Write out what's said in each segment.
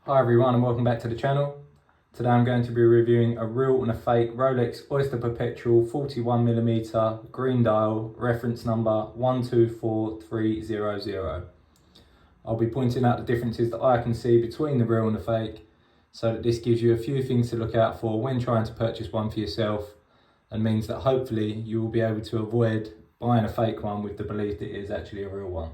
Hi everyone and welcome back to the channel. Today I'm going to be reviewing a real and a fake Rolex Oyster Perpetual 41mm green dial, reference number 124300. I'll be pointing out the differences that I can see between the real and the fake, so that this gives you a few things to look out for when trying to purchase one for yourself, and means that hopefully you will be able to avoid buying a fake one with the belief that it is actually a real one.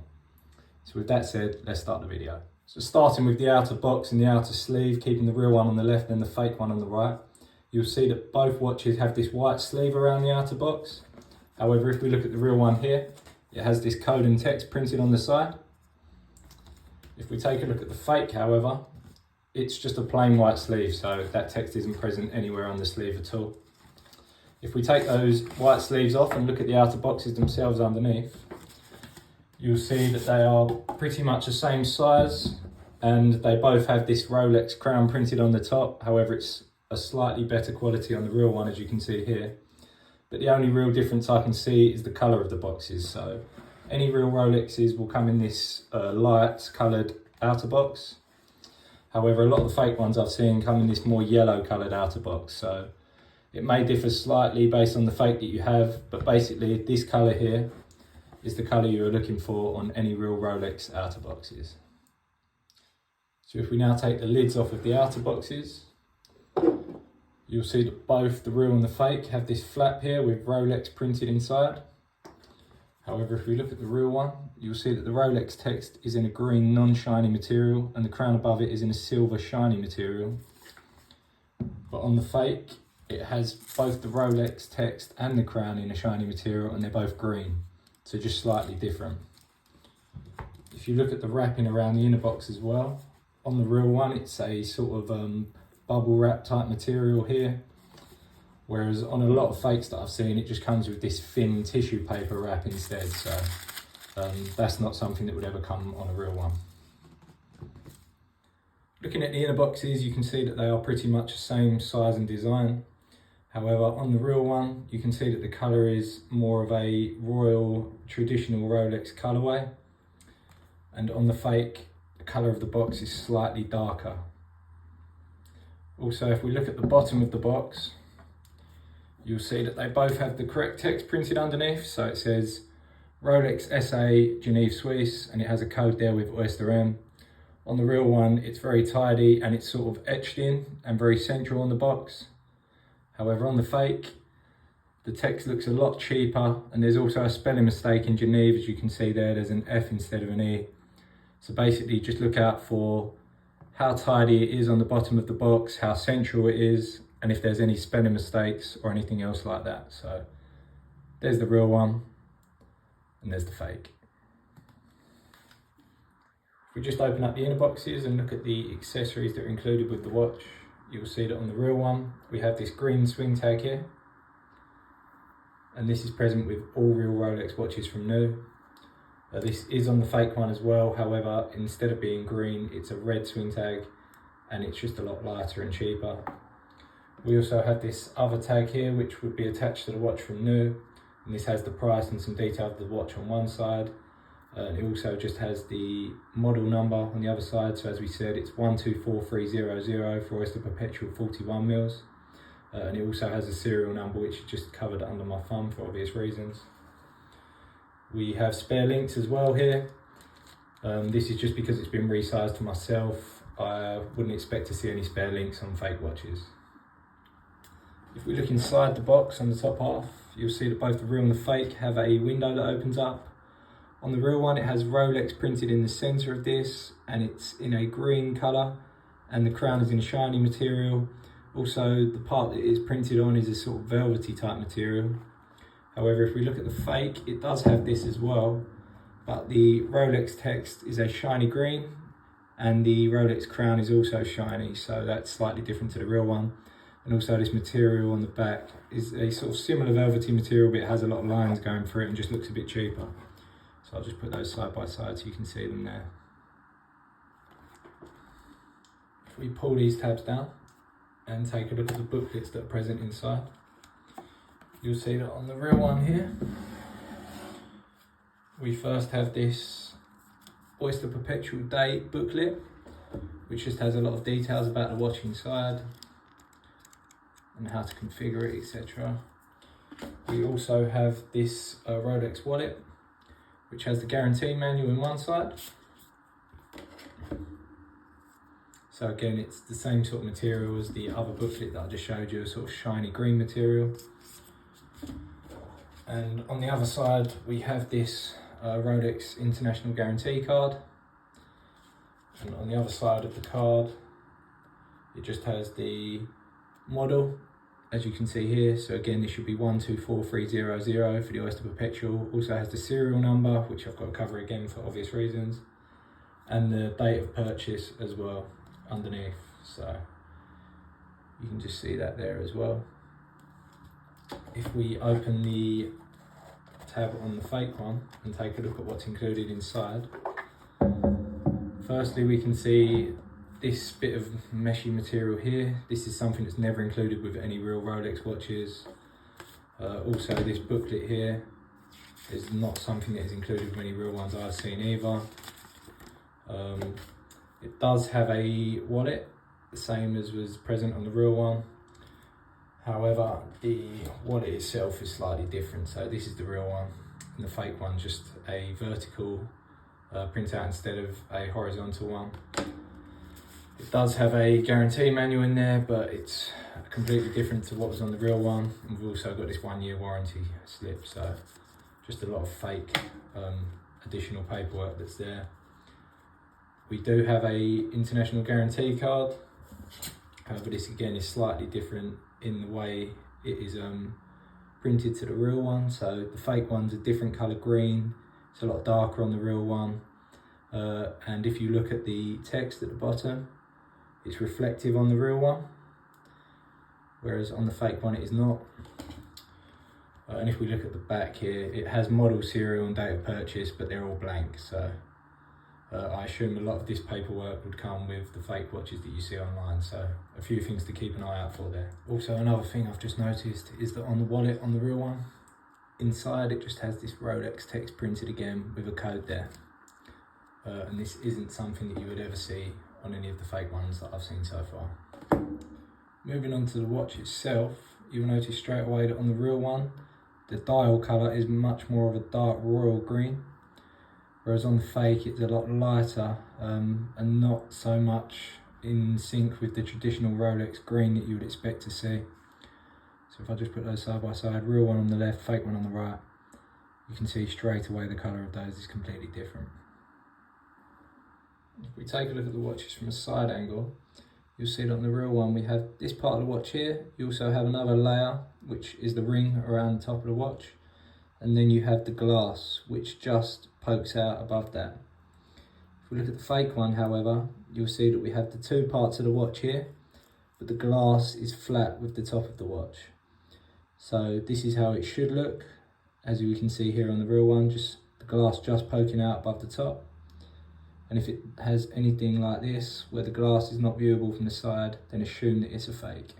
So with that said, let's start the video. So starting with the outer box and the outer sleeve, keeping the real one on the left and the fake one on the right, you'll see that both watches have this white sleeve around the outer box. However, if we look at the real one here, it has this code and text printed on the side. If we take a look at the fake, however, it's just a plain white sleeve, so that text isn't present anywhere on the sleeve at all. If we take those white sleeves off and look at the outer boxes themselves underneath, you'll see that they are pretty much the same size, and they both have this Rolex crown printed on the top. However, it's a slightly better quality on the real one, as you can see here. But the only real difference I can see is the colour of the boxes. So any real Rolexes will come in this light coloured outer box. However, a lot of the fake ones I've seen come in this more yellow coloured outer box. So it may differ slightly based on the fake that you have, but basically this colour here is the colour you're looking for on any real Rolex outer boxes. So if we now take the lids off of the outer boxes, you'll see that both the real and the fake have this flap here with Rolex printed inside. However, if we look at the real one, you'll see that the Rolex text is in a green non-shiny material and the crown above it is in a silver shiny material. But on the fake, it has both the Rolex text and the crown in a shiny material, and they're both green. So just slightly different. If you look at the wrapping around the inner box as well, on the real one it's a sort of bubble wrap type material here, whereas on a lot of fakes that I've seen it just comes with this thin tissue paper wrap instead, so that's not something that would ever come on a real one. Looking at the inner boxes, you can see that they are pretty much the same size and design. However, on the real one, you can see that the colour is more of a royal, traditional Rolex colourway. And on the fake, the colour of the box is slightly darker. Also, if we look at the bottom of the box, you'll see that they both have the correct text printed underneath. So it says Rolex SA Genève Suisse, and it has a code there with Oyster M. On the real one, it's very tidy and it's sort of etched in and very central on the box. However, on the fake, the text looks a lot cheaper, and there's also a spelling mistake in Genève, as you can see there, there's an F instead of an E. So basically just look out for how tidy it is on the bottom of the box, how central it is, and if there's any spelling mistakes or anything else like that. So there's the real one, and there's the fake. If we just open up the inner boxes and look at the accessories that are included with the watch, you'll see that on the real one, we have this green swing tag here. And this is present with all real Rolex watches from new. This is on the fake one as well. However, instead of being green, it's a red swing tag, and it's just a lot lighter and cheaper. We also have this other tag here, which would be attached to the watch from new. And this has the price and some detail of the watch on one side. It also just has the model number on the other side. So as we said, it's 124300 for Oyster Perpetual 41mm. And it also has a serial number, which is just covered under my thumb for obvious reasons. We have spare links as well here. This is just because it's been resized for myself. I wouldn't expect to see any spare links on fake watches. If we look inside the box on the top half, you'll see that both the real and the fake have a window that opens up. On the real one, it has Rolex printed in the center of this, and it's in a green color, and the crown is in a shiny material. Also, the part that it is printed on is a sort of velvety type material. However, if we look at the fake, it does have this as well, but the Rolex text is a shiny green, and the Rolex crown is also shiny, so that's slightly different to the real one. And also this material on the back is a sort of similar velvety material, but it has a lot of lines going through it and just looks a bit cheaper. So I'll just put those side by side so you can see them there. If we pull these tabs down and take a look at the booklets that are present inside, you'll see that on the real one here, we first have this Oyster Perpetual date booklet, which just has a lot of details about the watch inside and how to configure it, etc. We also have this Rolex wallet, which has the guarantee manual on one side. So again, it's the same sort of material as the other booklet that I just showed you, a sort of shiny green material. And on the other side, we have this Rolex International Guarantee card. And on the other side of the card, it just has the model, as you can see here. So again, this should be 124300 for the Oyster Perpetual. Also has the serial number, which I've got to cover again for obvious reasons, and the date of purchase as well underneath. So you can just see that there as well. If we open the tab on the fake one and take a look at what's included inside, firstly we can see this bit of meshy material here. This is something that's never included with any real Rolex watches. Also this booklet here is not something that is included with any real ones I've seen either. It does have a wallet, the same as was present on the real one. However, the wallet itself is slightly different. So this is the real one, and the fake one's just a vertical printout instead of a horizontal one. It does have a guarantee manual in there, but it's completely different to what was on the real one. And we've also got this 1-year warranty slip, so just a lot of fake additional paperwork that's there. We do have a international guarantee card, but this again is slightly different in the way it is printed to the real one. So the fake one's a different colour green, it's a lot darker on the real one. And if you look at the text at the bottom, it's reflective on the real one, whereas on the fake one it is not. And if we look at the back here, it has model, serial and date of purchase, but they're all blank. So I assume a lot of this paperwork would come with the fake watches that you see online, so a few things to keep an eye out for there. Also, another thing I've just noticed is that on the wallet, on the real one, inside it just has this Rolex text printed again with a code there. And this isn't something that you would ever see on any of the fake ones that I've seen so far. Moving on to the watch itself, you'll notice straight away that on the real one, the dial colour is much more of a dark royal green, whereas on the fake it's a lot lighter and not so much in sync with the traditional Rolex green that you would expect to see. So if I just put those side by side, real one on the left, fake one on the right, you can see straight away the colour of those is completely different. If we take a look at the watches from a side angle, you'll see that on the real one we have this part of the watch here. You also have another layer, which is the ring around the top of the watch. And then you have the glass, which just pokes out above that. If we look at the fake one, however, you'll see that we have the two parts of the watch here, but the glass is flat with the top of the watch. So this is how it should look, as you can see here on the real one, just the glass just poking out above the top. And if it has anything like this, where the glass is not viewable from the side, then assume that it's a fake.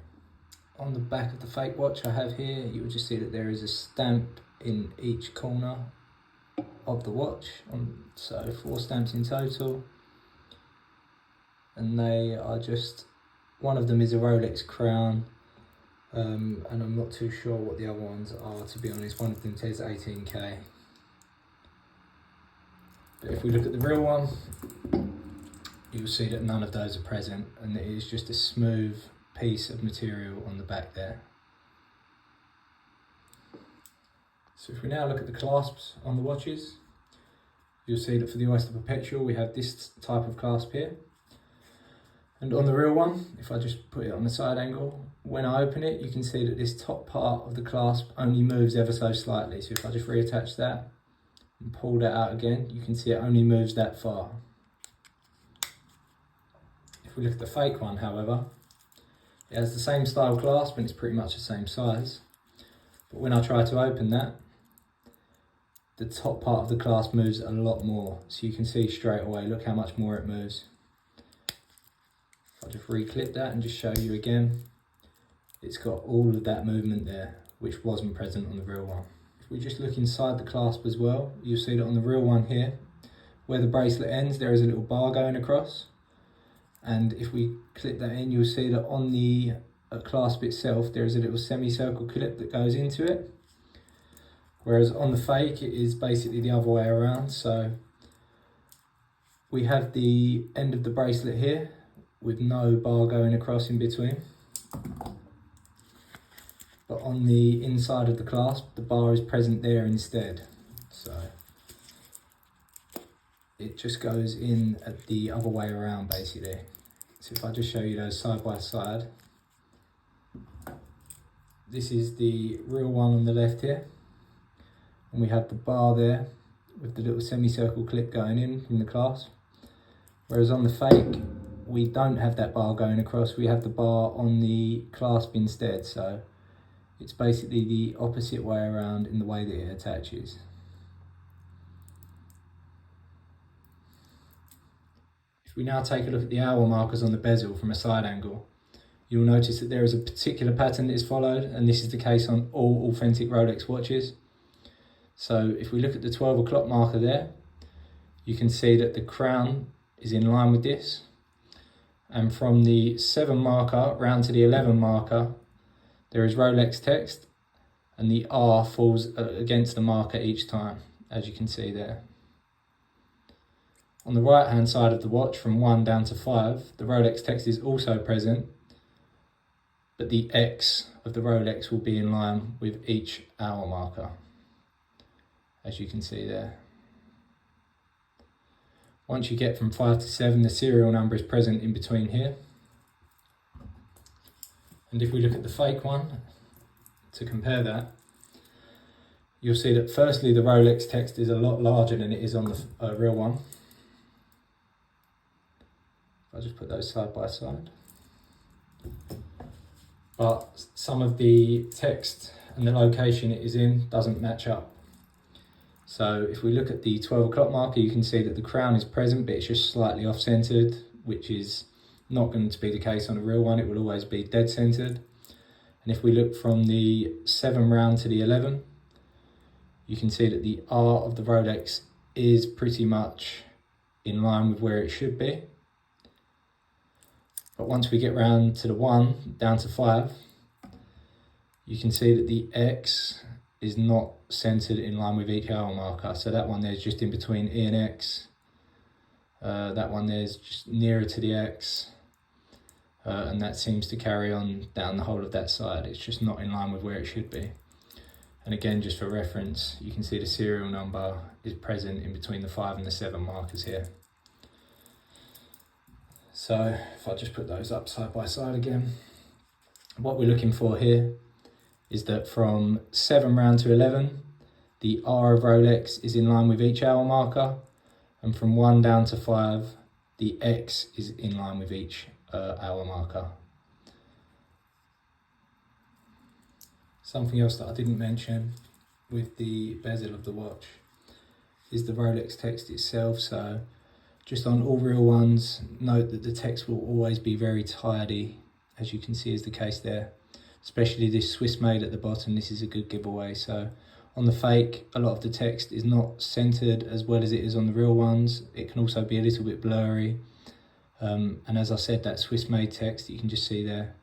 On the back of the fake watch I have here, you will just see that there is a stamp in each corner of the watch, so 4 stamps in total, and they are just, one of them is a Rolex Crown, and I'm not too sure what the other ones are, to be honest. One of them says 18K. But if we look at the real one, you'll see that none of those are present, and it is just a smooth piece of material on the back there. So if we now look at the clasps on the watches, you'll see that for the Oyster Perpetual we have this type of clasp here. And on the real one, if I just put it on the side angle, when I open it you can see that this top part of the clasp only moves ever so slightly. So if I just reattach that and pull that out again, you can see it only moves that far. If we look at the fake one, however, it has the same style clasp and it's pretty much the same size. But when I try to open that, the top part of the clasp moves a lot more. So you can see straight away, look how much more it moves. If I just reclip that and just show you again, it's got all of that movement there, which wasn't present on the real one. If we just look inside the clasp as well, you'll see that on the real one here, where the bracelet ends, there is a little bar going across. and if we clip that in, you'll see that on the clasp itself there is a little semicircle clip that goes into it, whereas on the fake it is basically the other way around. So we have the end of the bracelet here with no bar going across in between, but on the inside of the clasp the bar is present there instead. So it just goes in at the other way around basically. So if I just show you those side by side, this is the real one on the left here, and we have the bar there with the little semicircle clip going in from the clasp, whereas on the fake we don't have that bar going across, we have the bar on the clasp instead. So it's basically the opposite way around in the way that it attaches. If we now take a look at the hour markers on the bezel from a side angle, you'll notice that there is a particular pattern that is followed, and this is the case on all authentic Rolex watches. So if we look at the 12 o'clock marker there, you can see that the crown is in line with this, and from the 7 marker round to the 11 marker there is Rolex text, and the R falls against the marker each time, as you can see there. On the right hand side of the watch from 1 down to 5, the Rolex text is also present, but the X of the Rolex will be in line with each hour marker, as you can see there. Once you get from 5 to 7, the serial number is present in between here. And if we look at the fake one, to compare that, you'll see that firstly the Rolex text is a lot larger than it is on the real one. I'll just put those side by side. But some of the text and the location it is in doesn't match up. So if we look at the 12 o'clock marker, you can see that the crown is present, but it's just slightly off-centered, which is not going to be the case on a real one. It will always be dead-centered. And if we look from the 7 round to the 11, you can see that the R of the Rolex is pretty much in line with where it should be. But once we get round to the 1 down to 5, you can see that the X is not centered in line with each hour marker. So that one there's just in between E and X. That one there's just nearer to the X. And that seems to carry on down the whole of that side. It's just not in line with where it should be. And again, just for reference, you can see the serial number is present in between the 5 and the 7 markers here. So if I just put those up side by side again, what we're looking for here is that from 7 round to 11, the R of Rolex is in line with each hour marker, and from 1 down to 5, the X is in line with each hour marker. Something else that I didn't mention with the bezel of the watch is the Rolex text itself. So just on all real ones, note that the text will always be very tidy, as you can see is the case there. Especially this Swiss made at the bottom, this is a good giveaway. So on the fake, a lot of the text is not centered as well as it is on the real ones. It can also be a little bit blurry. And as I said, that Swiss made text that you can just see there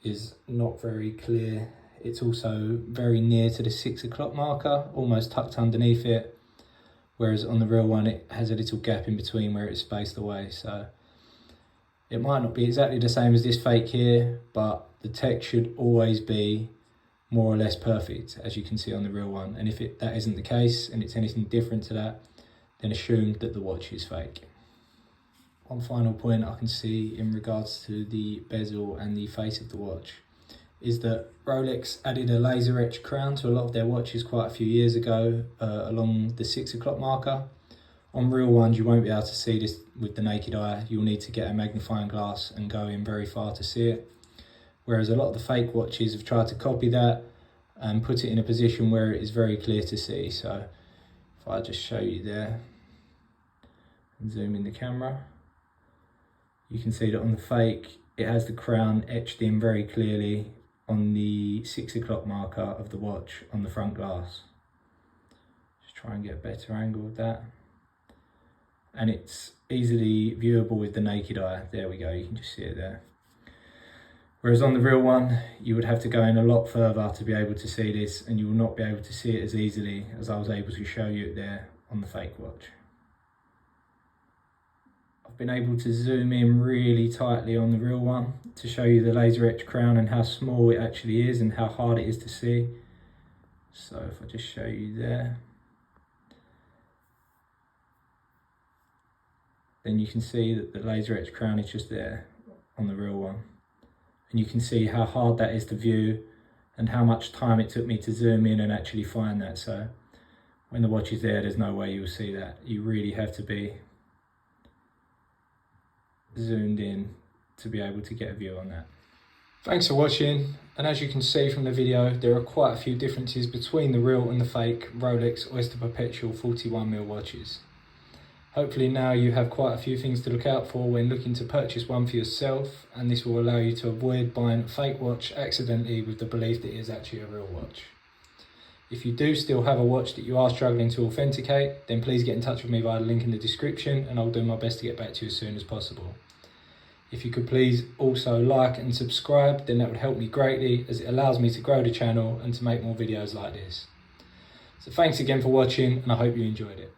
is not very clear. It's also very near to the 6 o'clock marker, almost tucked underneath it. Whereas on the real one, it has a little gap in between where it's spaced away. So it might not be exactly the same as this fake here, but the text should always be more or less perfect, as you can see on the real one. And if that isn't the case, and it's anything different to that, then assume that the watch is fake. One final point I can see in regards to the bezel and the face of the watch is that Rolex added a laser-etched crown to a lot of their watches quite a few years ago along the 6 o'clock marker. On real ones, you won't be able to see this with the naked eye. You'll need to get a magnifying glass and go in very far to see it. Whereas a lot of the fake watches have tried to copy that and put it in a position where it is very clear to see. So if I just show you there and zoom in the camera, you can see that on the fake, it has the crown etched in very clearly on the 6 o'clock marker of the watch on the front glass. Just try and get a better angle of that. and it's easily viewable with the naked eye. There we go, you can just see it there. Whereas on the real one, you would have to go in a lot further to be able to see this, and you will not be able to see it as easily as I was able to show you it there on the fake watch. I've been able to zoom in really tightly on the real one to show you the laser-etched crown and how small it actually is and how hard it is to see. So if I just show you there, then you can see that the laser-etched crown is just there on the real one. And you can see how hard that is to view and how much time it took me to zoom in and actually find that. So when the watch is there, there's no way you'll see that. You really have to be zoomed in to be able to get a view on that. Thanks for watching, and as you can see from the video, there are quite a few differences between the real and the fake Rolex Oyster Perpetual 41mm watches. Hopefully now you have quite a few things to look out for when looking to purchase one for yourself, and this will allow you to avoid buying a fake watch accidentally with the belief that it is actually a real watch. If you do still have a watch that you are struggling to authenticate, then please get in touch with me via the link in the description, and I'll do my best to get back to you as soon as possible. If you could please also like and subscribe, then that would help me greatly, as it allows me to grow the channel and to make more videos like this. So thanks again for watching, and I hope you enjoyed it.